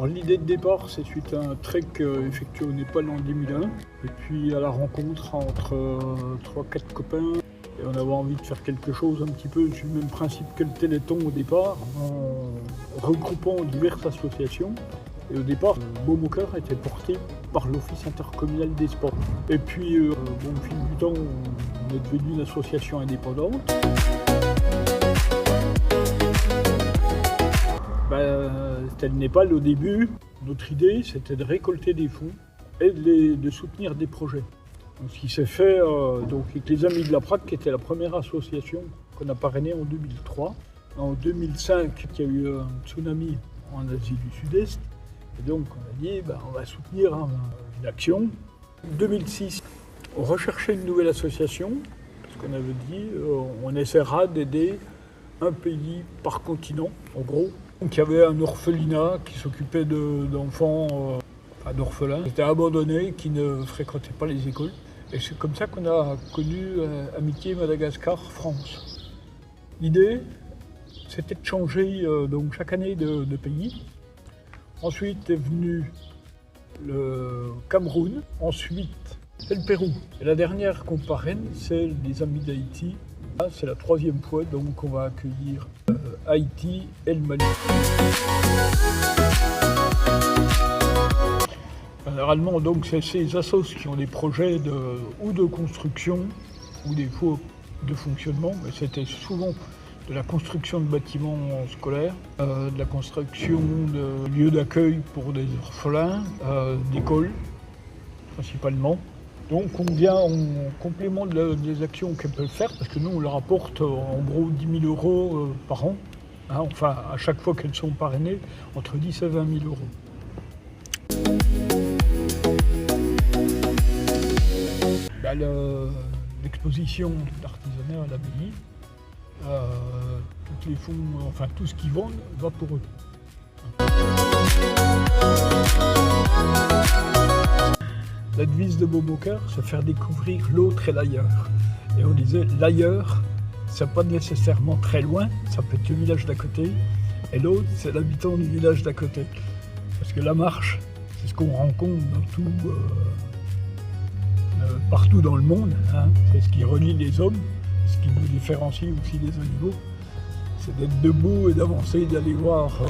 Alors l'idée de départ, c'est suite à un trek effectué au Népal en 2001, et puis à la rencontre entre 3-4 copains, et on avait envie de faire quelque chose un petit peu sur le même principe que le Téléthon au départ, en regroupant diverses associations. Et au départ, Beaumoncœur était porté par l'Office intercommunal des sports. Et puis, au fil du temps, on est devenu une association indépendante. C'était le Népal au début. Notre idée, c'était de récolter des fonds et de soutenir des projets. Donc, ce qui s'est fait avec les Amis de la Prague, qui était la première association qu'on a parrainée en 2003. En 2005, il y a eu un tsunami en Asie du Sud-Est. Et donc, on a dit, on va soutenir une action. En 2006, on recherchait une nouvelle association, parce qu'on avait dit, on essaiera d'aider un pays par continent, en gros. Donc il y avait un orphelinat qui s'occupait d'enfants, d'orphelins, qui étaient abandonnés, qui ne fréquentaient pas les écoles. Et c'est comme ça qu'on a connu Amitié Madagascar-France. L'idée, c'était de changer chaque année de pays. Ensuite est venu le Cameroun, ensuite c'est le Pérou. Et la dernière qu'on parraine, c'est les Amis d'Haïti. C'est la 3e fois, donc on va accueillir Haïti et le Mali. Généralement, donc, c'est ces assos qui ont des projets ou de construction ou des fois de fonctionnement, mais c'était souvent de la construction de bâtiments scolaires, de la construction de lieux d'accueil pour des orphelins, d'écoles principalement. Donc on vient en complément des actions qu'elles peuvent faire, parce que nous on leur apporte en gros 10 000 euros par an, enfin à chaque fois qu'elles sont parrainées, entre 10 et 20 000 euros. L'exposition d'artisanat à l'abbaye, tous les fonds, enfin tout ce qu'ils vendent va pour eux. La devise de Beaumoncœur, c'est faire découvrir l'autre et l'ailleurs. Et on disait l'ailleurs, c'est pas nécessairement très loin, ça peut être le village d'à côté, et l'autre, c'est l'habitant du village d'à côté. Parce que la marche, c'est ce qu'on rencontre partout dans le monde, c'est ce qui relie les hommes, ce qui nous différencie aussi des animaux, c'est d'être debout et d'avancer, d'aller voir